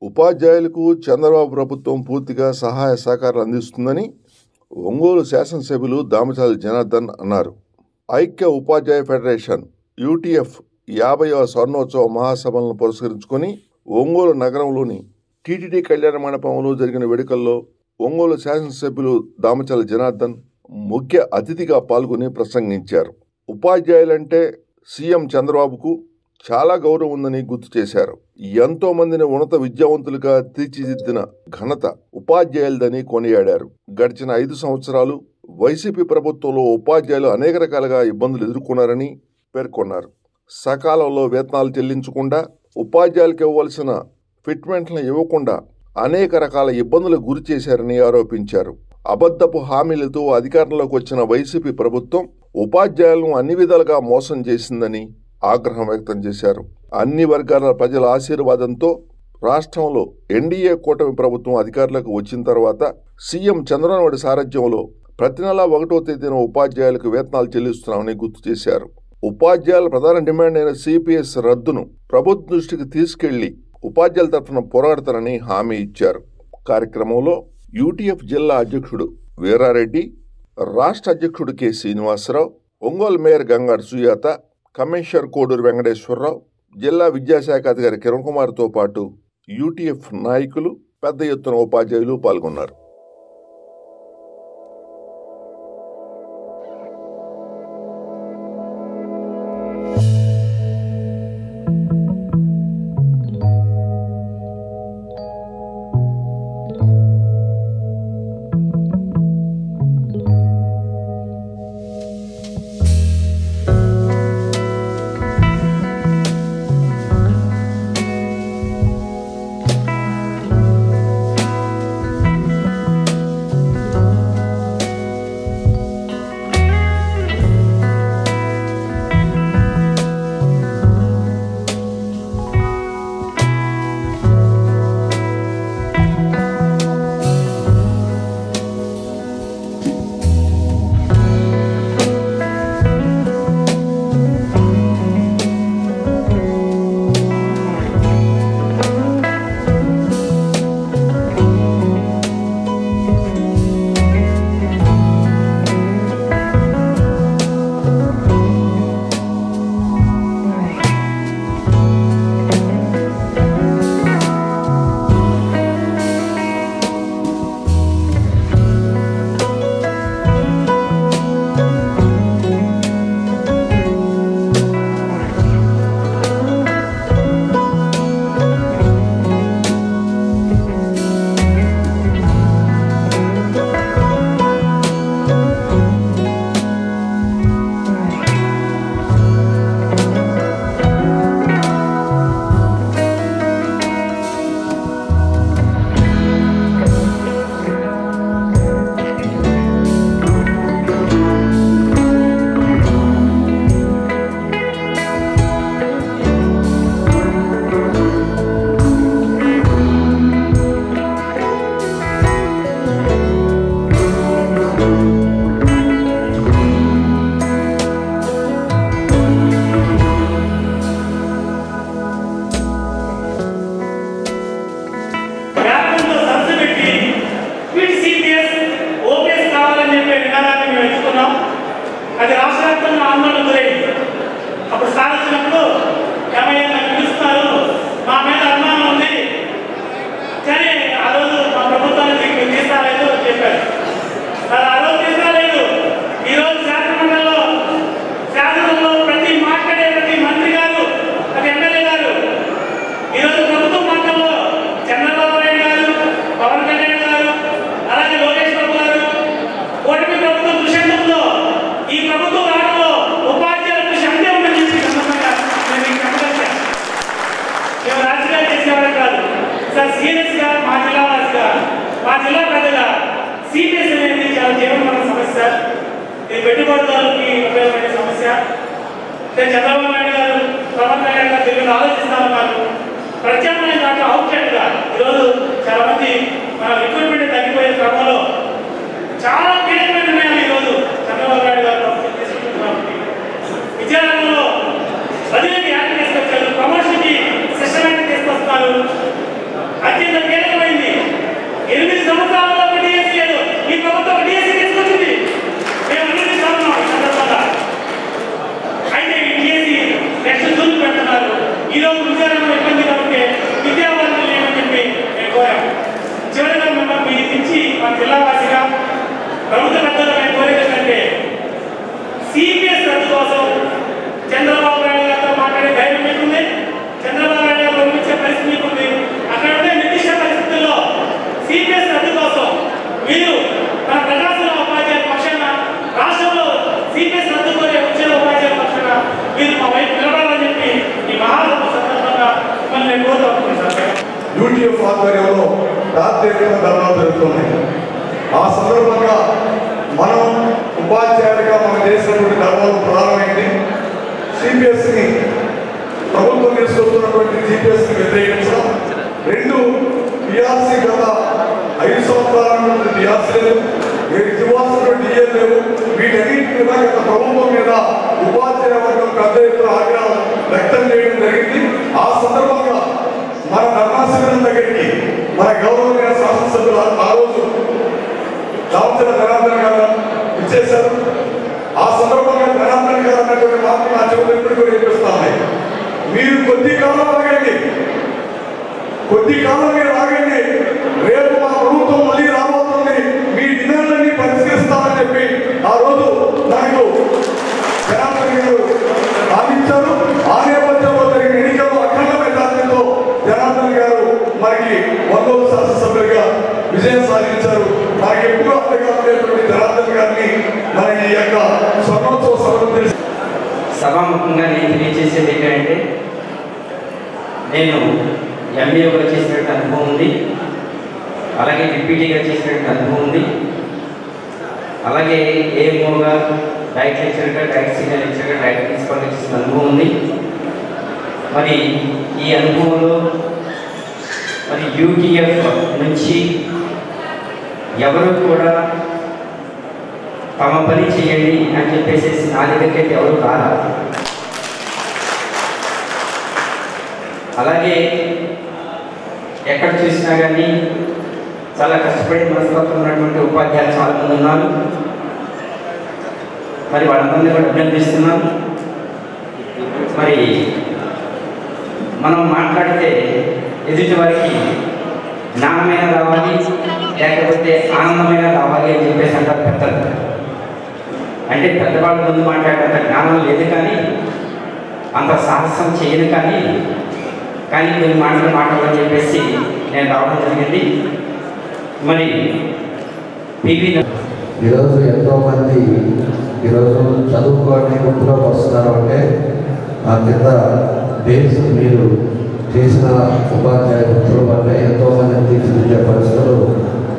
ఉపాధ్యాయులకు చంద్రబాబు ప్రభుత్వం పూర్తిగా సహాయ సహకారాలు అందిస్తుందని ఒంగోలు శాసనసభ్యులు దామచర్ల జనార్దన్ అన్నారు. ఐక్య ఉపాధ్యాయ ఫెడరేషన్ యూటీఎఫ్ 50వ స్వర్ణోత్సవ మహాసభలను పురస్కరించుకొని ఒంగోలు నగరంలోని టీటీడీ కళ్యాణ మండపంలో జరిగిన వేడుకల్లో ఒంగోలు శాసనసభ్యులు దామచర్ల జనార్దన్ ముఖ్య అతిథిగా పాల్గొని ప్రసంగించారు. ఉపాధ్యాయులంటే సీఎం చంద్రబాబుకు చాలా గౌరవం ఉందని గుర్తు చేశారు. ఎంతో మందిని ఉన్నత విద్యావంతులుగా తీర్చిదిద్దిన ఘనత ఉపాధ్యాయులదని కొనియాడారు. గడిచిన 5 సంవత్సరాలు వైసీపీ ప్రభుత్వంలో ఉపాధ్యాయులు అనేక రకాలుగా ఇబ్బందులు ఎదుర్కొన్నారని పేర్కొన్నారు. సకాలంలో వేతనాలు చెల్లించకుండా, ఉపాధ్యాయులకు ఇవ్వవలసిన ఫిట్మెంట్లను ఇవ్వకుండా అనేక రకాల ఇబ్బందులకు గురి చేశారని ఆరోపించారు. అబద్ధపు హామీలతో అధికారంలోకి వచ్చిన వైసీపీ ప్రభుత్వం ఉపాధ్యాయులను అన్ని విధాలుగా మోసం చేసిందని ఆగ్రహం వ్యక్తం చేశారు. అన్ని వర్గాల ప్రజల ఆశీర్వాదంతో రాష్ట్రంలో ఎన్డీఏ కూటమి ప్రభుత్వం అధికారులకు వచ్చిన తర్వాత సీఎం చంద్రబాబు నాయుడు సారథ్యంలో ప్రతి నెల 1వ తేదీన ఉపాధ్యాయులకు వేతనాలు చెల్లిస్తున్నామని గుర్తు చేశారు. ఉపాధ్యాయుల ప్రధాన డిమాండ్ అయిన సిపిఎస్ రద్దును ప్రభుత్వ దృష్టికి తీసుకెళ్లి ఉపాధ్యాయుల తరఫున పోరాడతారని హామీ ఇచ్చారు. కార్యక్రమంలో యూటీఎఫ్ జిల్లా అధ్యక్షుడు వీరారెడ్డి, రాష్ట్ర అధ్యక్షుడు K Srinivasa Rao, Ongole mayor Gangadu Sujatha, commissioner Koduru Venkateswara Rao, జిల్లా విద్యాశాఖ అధికారి కిరణ్ కుమార్తో పాటు యూటీఎఫ్ నాయకులు, పెద్ద ఎత్తున ఉపాధ్యాయులు పాల్గొన్నారు. అది రాష్ట్ర వ్యాప్తంగా ఆందోళన గురైంది. అప్పుడు సాధించినప్పుడు ఏమయ్యా నాకు పిలుస్తున్నారు, మా మీద అనుమానం ఉంది, కానీ ఆ రోజు మా ప్రభుత్వానికి మీకు తీసుకురాలేదు అని చెప్పారు. మరి ఆ రోజు తీసుకురాలేదు. ఈరోజు శాసనమండలిలో ప్రతి మాట్లాడే ప్రతి మంత్రి గారు, ప్రతి ఎమ్మెల్యే గారు, ఈరోజు ప్రభుత్వం మాటల్లో చంద్రబాబు నాయుడు గారు, పవన్ కళ్యాణ్ గారు, అలాగే లోకేష్ బాబు గారు, కూటమి ప్రభుత్వం దృశ్యంలో ఈ ప్రభుత్వం రావడంలో ఉపాధ్యాయుల కృషి అంతే ఉందని చెప్పి సందర్భంగా నేను మీకు చెప్పగలిగాను. మేము రాజకీయాలు చేసేవాళ్ళం కాదు సార్. సీరియస్గా మా జిల్లా రాజుగా, మా జిల్లా పెద్దగా సిపిఎస్ అనేది చాలా జీవనమైన సమస్య. ఇది పెట్టుబడిదారులకి ఉపయోగపడే సమస్య. చంద్రబాబు నాయుడు గారు, పవన్ కళ్యాణ్ గారు దీన్ని ఆలోచిస్తా ఉన్నారు. ప్రత్యామ్నాయ దాంట్లో అవుట్లెట్గా ఈరోజు చాలా మంది మన రిక్రూట్మెంట్ తగ్గిపోయే క్రమంలో చాలా కీలకమైన నిర్ణయాలు ఈరోజు చంద్రబాబు నాయుడు గారు తీసుకుంటున్నారు. విద్యారంగంలో బదిలీకి యాక్ట్ తీసుకొచ్చారు, ప్రమోషన్కి సిస్టమేటిక్ తీసుకొస్తున్నారు. 8 సంవత్సరాల్లో ఒక డిఎస్సీ లేదు. ఈ ప్రభుత్వం ఒక డిఎస్సీ తీసుకొచ్చింది. మేము అన్ని చదువుతున్నాం ఈ సందర్భంగా. అయితే ఈ డిఎస్సీ నెక్స్ట్ జూన్ పెడుతున్నారు. ఈరోజు విద్యారంగం ఇబ్బందిగా ఉంటే విద్యావంతులు లేమని చెప్పి మేము కోరాము. చివరిగా మిమ్మల్ని మీ నుంచి మా జిల్లావాసిగా ప్రభుత్వ పెద్దలు మేము కోరేది ఏంటంటే సిపిఎస్ రద్దు కోసం చంద్రబాబు నాయుడు గారితో మాట్లాడే ధైర్యం మీకుంది, చంద్రబాబు నాయుడు గారు పంపించే పరిస్థితి మీకుంది. అక్కడ ఉండే నిర్దిష్ట పరిస్థితుల్లో సిపిఎస్ రద్దు కోసం మీరు మన ప్రకాశంలో ఉపాధ్యాయుల పక్షాన, రాష్ట్రంలో సిపిఎస్ రద్దు కోరే వచ్చే ఉపాధ్యాయుల పక్షాన మీరు మా వైపు నిలబడాలని చెప్పి ఈ మహాసభ సందర్భంగా మిమ్మల్ని నేను కోరుతున్నాను సార్. యూటీఎఫ్ ఆధ్వర్యంలో రాత్రిగా ధర్నాలు జరుగుతున్నాయి. ఆ సందర్భంగా మనం ఉపాధ్యాయులుగా మనం చేసినటువంటి ధర్మాలు ప్రధానమైంది. సిపిఎస్ని ప్రభుత్వం తీసుకొస్తున్నటువంటి సిపిఎస్ని వ్యతిరేకించడం. 2 పిఆర్సీ గత 5 సంవత్సరాల నుండి పిఆర్సీ లేదు, ఇవ్వాల్సినటువంటి డిఏ లేవు. వీటన్నిటి మీద గత ప్రభుత్వం మీద ఉపాధ్యాయ వర్గం పెద్ద ఎత్తున ఆగ్రహం వ్యక్తం చేయడం జరిగింది. ఆ సందర్భంగా మన ధర్నా శిబిరం దగ్గరికి మన గౌరవనీయ శాసనసభ్యులు ఆ రోజు దామచర్ల జనార్దన్ గారు ఇచ్చేశారు. ఆ సందర్భంగా జనార్దన్ గారు అన్నటువంటి మాటలు నా చెవులు ఎప్పుడు కూడా వినిపిస్తాయి. మీరు కొద్ది కాలం ఆగండి, మీరు ఆగండి, రేపు మా ప్రభుత్వం మళ్ళీ రాబోతుంది, మీ డిమాండ్లన్నీ పరిష్కరిస్తామని చెప్పి ఆ రోజు నాకు జనార్దన్ గారు హామీచ్చారు. ఆ నేపథ్యంలో జరిగిన ఎన్నికల్లో అఖండ మెజార్టీతో జనార్దన్ గారు మనకి ఒంగోలు శాసనసభ్యులుగా విజయం సాధించారు. మనకి ఎప్పుడు అర్థకాలైనటువంటి జనార్దన్ గారిని మన ఈ యొక్క స్వర్ణోత్సవ సభను సభాముఖంగా నేను తెలియజేసేది ఏంటంటే, నేను ఎంబీఏగా చేసినట్టు అనుభవం ఉంది, అలాగే డిప్యూటీగా చేసినట్టు అనుభవం ఉంది, అలాగే ఏఎంఓగా డైట్ లెక్చర్గా, డైట్ సీనియర్ లెక్చర్గా, డైట్ ప్రిన్సిపల్గా చేసిన అనుభవం ఉంది. మరి ఈ అనుభవంలో మరి యూటీఎఫ్ నుంచి ఎవరు కూడా తమ పని చేయండి అని చెప్పేసి నా దగ్గరికి అయితే ఎవరు రారా. అలాగే ఎక్కడ చూసినా కానీ చాలా కష్టపడి మనస్తత్వం ఉన్నటువంటి ఉపాధ్యాయులు చాలామంది ఉన్నారు. మరి వాళ్ళందరినీ కూడా అభినందిస్తున్నాను. మరి మనం మాట్లాడితే ఎదుటి వారికి జ్ఞానమైన రావాలి, లేకపోతే ఆనందమైన రావాలి అని చెప్పేసి అంటారు పెద్దలు. అంటే పెద్దవాళ్ళ ముందు మాట్లాడేంత జ్ఞానం లేదు, కానీ అంత సాహసం చేయను, కానీ కొన్ని మాట్లాడాలని చెప్పేసి నేను రావడం జరిగింది. మరి ఈరోజు ఎంతోమంది ఈరోజు చదువుకోవడానికి గుర్తులోకి వస్తున్నారు. అంటే ఆ కింద బేస్ మీరు చేసిన ఉపాధ్యాయ వృత్తుల వల్ల ఎంతోమందిని తీర్చిదిద్దే పరిస్థితులు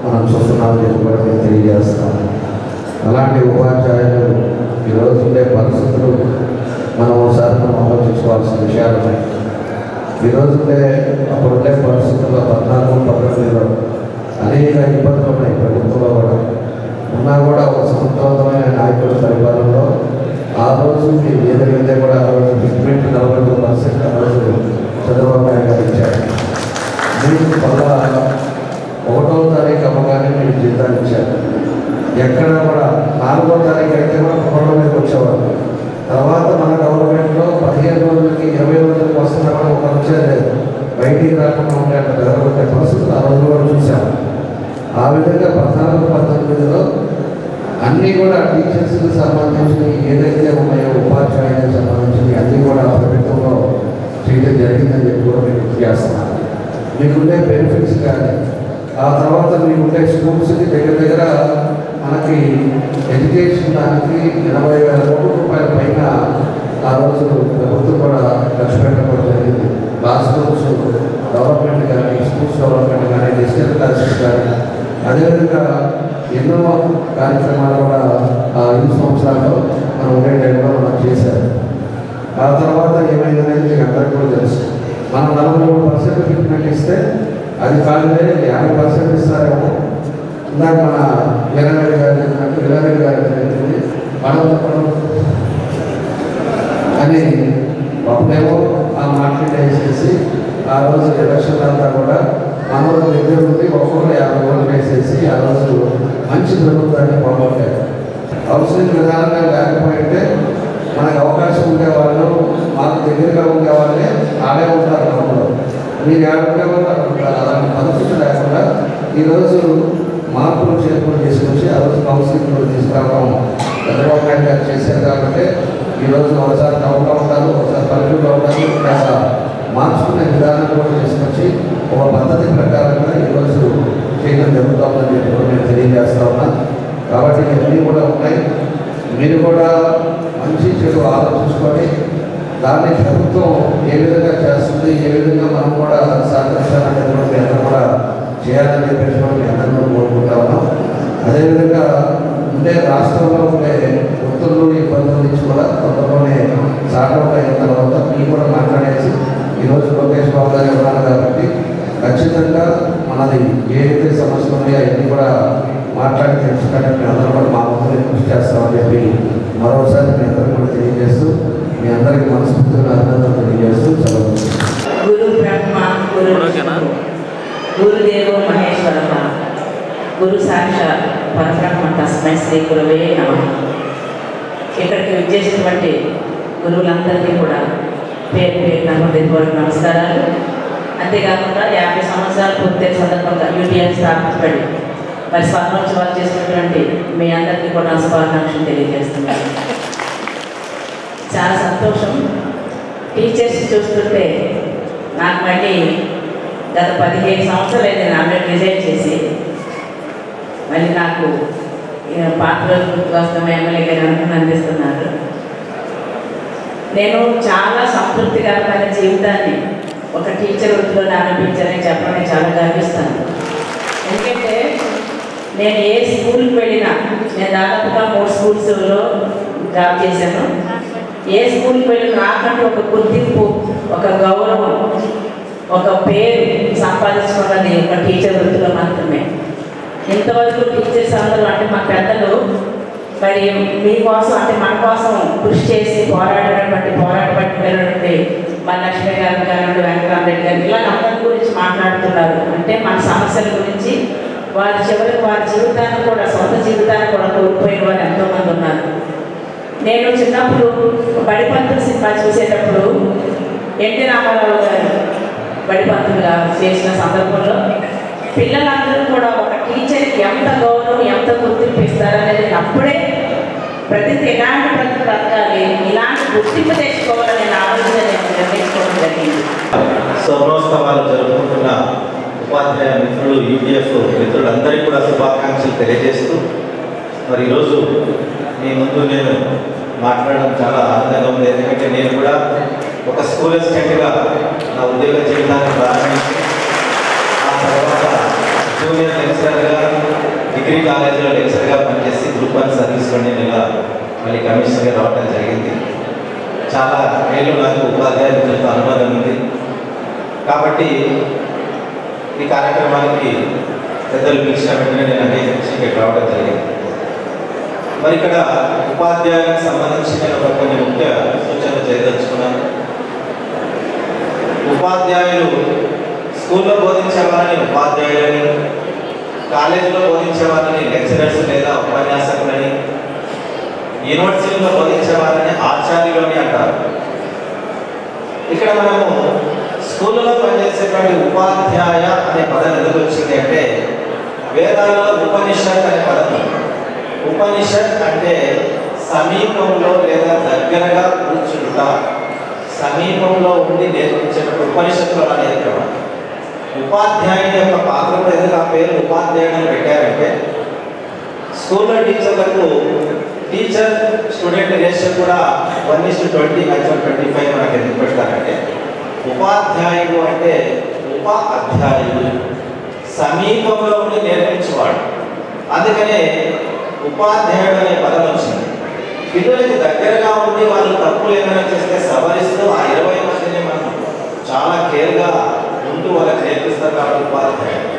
మనం చూస్తున్నామని చెప్పి కూడా నేను తెలియజేస్తాను. అలాంటి ఉపాధ్యాయులు ఈరోజు ఉండే పరిస్థితులు మనం ఒకసారి మనం ఆలోచించుకోవాల్సిన విషయాలు ఉన్నాయి. ఈరోజు అప్పుడుండే పరిస్థితుల్లో 14-15లో అనేక ఇబ్బందులు ఉన్నాయి. ప్రభుత్వంలో కూడా ఉన్నా కూడా ఒక సమర్థవంతమైన నాయకుల పరిపాలనలో ఆ రోజు ఏదైతే కూడా ఆ రోజు డిస్ట్రిక్ట్ 42% ఆ రోజు చంద్రబాబు నాయుడు గారు ఇచ్చారు. మీకు మళ్ళా 1వ తారీఖు అమ్మగానే మీరు జీతాలు ఇచ్చారు. ఎక్కడ కూడా 4వ తారీఖు అయితే కూడా కుటుంబం మీదకి వచ్చేవారు. తర్వాత మన గవర్నమెంట్లో 15 రోజులకి 20 రోజులకి వస్తున్నా కూడా ఒక వచ్చేది లేదు. బయటికి రాకుండా ఉండే అంత బెదరగొట్టే పరిస్థితులు ఆ రోజు కూడా చూసాము. ఆ విధంగా 14-19లో అన్నీ కూడా టీచర్స్కి సంబంధించి ఏదైతే ఉన్నాయో ఉపాధ్యాయులకు సంబంధించి అన్నీ కూడా ప్రభుత్వంలో చేయడం జరిగిందని చెప్పి కూడా మీకు గుర్తు చేస్తున్నాను. మీకుండే బెనిఫిట్స్ కానీ ఆ తర్వాత మీకుండే స్కూల్స్కి దగ్గర మనకి ఎడ్యుకేషన్ దానికి 80,000 కోట్ల రూపాయల పైన ఆ రోజు ప్రభుత్వం కూడా ఖర్చు పెట్టడం జరిగింది. క్లాస్ రూమ్స్ డెవలప్మెంట్ కానీ, స్కూల్స్ డెవలప్మెంట్ కానీ, డిజిటల్ క్లాసెస్ కానీ, అదేవిధంగా ఎన్నో కార్యక్రమాలు కూడా ఆ 5 సంవత్సరాల్లో మనం ఉండే టైంలో మనం చేశారు. ఆ తర్వాత ఏమైందనేది మీకు అందరికీ కూడా తెలుసు. మనం 43% ట్రీట్మెంట్ ఇస్తే అది కాదులే 50% ఇస్తారేమో. ఇందాక మన వీరారెడ్డి గారు జరిగింది మనం అని అప్పుడేమో ఆ మార్కెట్ వేసేసి ఆ రోజు ఎలక్షన్ అంతా కూడా మన అందరూ దగ్గర ఉండి ఒక్కొక్కరు 50 ఓట్లు వేసేసి ఆ రోజు మంచి ప్రభుత్వాన్ని పోగొట్టారు. కౌన్సిలింగ్ విధానంగా లేకపోయింటే మనకు అవకాశం ఉండేవాళ్ళు, మాకు దగ్గరగా ఉండేవాళ్ళే ఆడే ఉంటారు. గ్రామంలో మీరు ఉండేవాళ్ళు అక్కడ ఉంటారు. అలాంటి పరిస్థితి లేకుండా ఈరోజు మార్పులు చేర్పులు తీసుకొచ్చి ఆ రోజు కౌన్సిలింగ్ తీసుకురావడం చంద్రబాబు నాయుడు గారు చేశారు. కాబట్టి ఈరోజు ఒకసారి టౌన్లో ఉంటారు, ఒకసారి పల్లెటూరులో ఉంటారు. కాస్త మార్చుకునే విధానం కూడా తీసుకొచ్చి ఒక పద్ధతి ప్రకారంగా ఈరోజు చేయడం జరుగుతుందని చెప్పి నేను తెలియజేస్తా ఉన్నా. కాబట్టి ఇవన్నీ కూడా ఉన్నాయి. మీరు కూడా మంచి చెడు ఆలోచించుకొని దాన్ని ప్రభుత్వం ఏ విధంగా చేస్తుంది, ఏ విధంగా మనం కూడా సహకరించాలనేది కూడా మీ అందరూ కూడా చేయాలని చెప్పేసి కూడా మీ అందరూ కోరుకుంటా ఉన్నాం. అదేవిధంగా ఉండే రాష్ట్రంలో ఉండే వృత్తుల్లో ఇబ్బందుల నుంచి కూడా తొందరలోనే సార్ట్ అయిన తర్వాత మీరు కూడా మాట్లాడేసి ఈరోజు లోకేష్ బాబు గారు ఉన్నారు కాబట్టి ఖచ్చితంగా మనది ఏదైతే సమస్యలు ఉన్నాయో అవన్నీ కూడా మాట్లాడి తెలుసుకోవడానికి మీ అందరూ కూడా మా ముందు కృషి చేస్తామని చెప్పి మరోసారి మీ అందరూ కూడా తెలియజేస్తూ మీ అందరికీ మనస్ఫూర్తిగా అభినందనలు తెలియజేస్తూ సెలవు. గురు బ్రహ్మ గురుదేవో మహేశ్వర గురు సాక్షాత్ పరబ్రహ్మ తస్మై శ్రీ గురవే నమః. ఇక్కడికి విచ్చేసినటువంటి గురువులందరికీ కూడా పేరు పేరు హృదయపూర్వక నమస్కారాలు. అంతేకాకుండా 50 సంవత్సరాలు పూర్తయిన సందర్భంగా యూటీఎఫ్ స్థాపించబడి మరి స్వర్ణోత్సవాలు చేసినటువంటి మీ అందరికీ కూడా శుభాకాంక్షలు తెలియజేస్తున్నాను. చాలా సంతోషం. టీచర్స్ చూస్తుంటే నాకు మళ్ళీ గత 15 సంవత్సరాలు అయితే నా రిజైన్ చేసి మళ్ళీ నాకు పాత రోజులు గుర్తుకొస్తాం ఎమ్మెల్యే గారు అనుకుని అందిస్తున్నారు. నేను చాలా సంతృప్తికరమైన జీవితాన్ని ఒక టీచర్ వృత్తిలో అనిపించాలని చెప్పడం చాలా గర్విస్తాను. ఎందుకంటే నేను ఏ స్కూల్కి వెళ్ళినా, నేను దాదాపుగా 3 స్కూల్స్లో జాబ్ చేశాను. ఏ స్కూల్కి వెళ్ళినా నాకంటూ ఒక గుర్తింపు, ఒక గౌరవం, ఒక పేరు సంపాదించుకున్నది ఒక టీచర్ వృత్తిలో మాత్రమే. ఇంతవరకు టీచర్స్ అందరూ అంటే మా పెద్దలు మరి మీకోసం అంటే మన కోసం కృషి చేసి పోరాటపడి మన లక్ష్మీ గారు కానివ్వండి, వెంకటరామరెడ్డి గారు ఇలా అందరి గురించి మాట్లాడుతున్నారు. అంటే మన సమస్యల గురించి వారి చివరికి వారి జీవితాన్ని కూడా, సొంత జీవితాన్ని కూడా కోల్పోయిన వారు ఎంతోమంది ఉన్నారు. నేను చిన్నప్పుడు బడిపంతులు సినిమా చూసేటప్పుడు ఎన్టీ రామారావు గారు బడిపంతులుగా చేసిన సందర్భంలో పిల్లలందరూ కూడా ఒక టీచర్కి ఎంత గౌరవం, ఎంత గుర్తింపు ఇస్తారనేది అప్పుడే ఇలాంటి బ్రతకాలి, ఇలాంటి గుర్తింపు తెచ్చుకోవాలని ఆలోచన నిర్ణయించుకోవడం జరిగింది. స్వర్ణోత్సవాలు జరుపుకుంటున్న ఉపాధ్యాయ మిత్రులు, యూటీఎఫ్ మిత్రులందరికీ కూడా శుభాకాంక్షలు తెలియజేస్తూ మరి ఈరోజు మీ ముందు నేను మాట్లాడడం చాలా ఆనందంగా ఉంది. ఎందుకంటే నేను కూడా ఒక స్కూల్ అసిస్టెంట్గా నా ఉద్యోగ జీవితాన్ని ప్రారంభించి ఆ తర్వాత జూనియర్ లెక్చరర్గా, డిగ్రీ కాలేజీలో లెక్చరర్గా పనిచేసి గ్రూప్ 1 సర్వీస్లో నేను ఇలా మళ్ళీ కమిషనర్గా రావడం జరిగింది. చాలా ఏళ్ళు నాకు ఉపాధ్యాయ మిత్రులతో అనుబంధం ఉంది. కాబట్టి ఈ కార్యక్రమానికి పెద్దలు పిలిచిన వెంటనే నేను అంగీకరించి రావడం జరిగింది. మరి ఇక్కడ ఉపాధ్యాయులకు సంబంధించి నేను కొన్ని ముఖ్య సూచనలు చేయదలుచుకున్నాను. ఉపాధ్యాయులు స్కూల్లో బోధించే వాళ్ళని ఉపాధ్యాయులని, కాలేజీలో బోధించే వాళ్ళని లెక్చరర్స్ లేదా ఉపన్యాసకులని, యూనివర్సిటీలో బోధించే వాళ్ళని ఆచార్యులని అంటారు. ఇక్కడ మనము స్కూళ్ళలో పనిచేసేటువంటి ఉపాధ్యాయ అనే పదం ఎందుకు వచ్చింది అంటే, వేదాలలో ఉపనిషత్ అనే పదం. ఉపనిషత్ అంటే సమీపంలో లేదా దగ్గరగా కూర్చుంట, సమీపంలో ఉండి నేర్పించేటప్పుడు ఉపనిషత్తులు అనేది క్రమం. ఉపాధ్యాయుని యొక్క పాత్రలో ఎందుకు ఆ పేరు ఉపాధ్యాయుని పెట్టారంటే, స్కూల్లో టీచర్లకు టీచర్ స్టూడెంట్ రేషియో కూడా 1:20, 25 మనకు ఎందుకు పెడతారంటే, ఉపాధ్యాయుడు అంటే ఉప అధ్యాయుడు, సమీపంలో ఉండి నేర్పించేవాడు. అందుకనే ఉపాధ్యాయుడు అనే పదం వచ్చింది. పిల్లలకి దగ్గరగా ఉండి వాళ్ళు తప్పులు ఏమైనా చేస్తే సవరిస్తూ ఆ 20 మందిని మనం చాలా కేర్గా ఉంటూ వాళ్ళకి నేర్పిస్తారు కాబట్టి ఉపాధ్యాయుడు.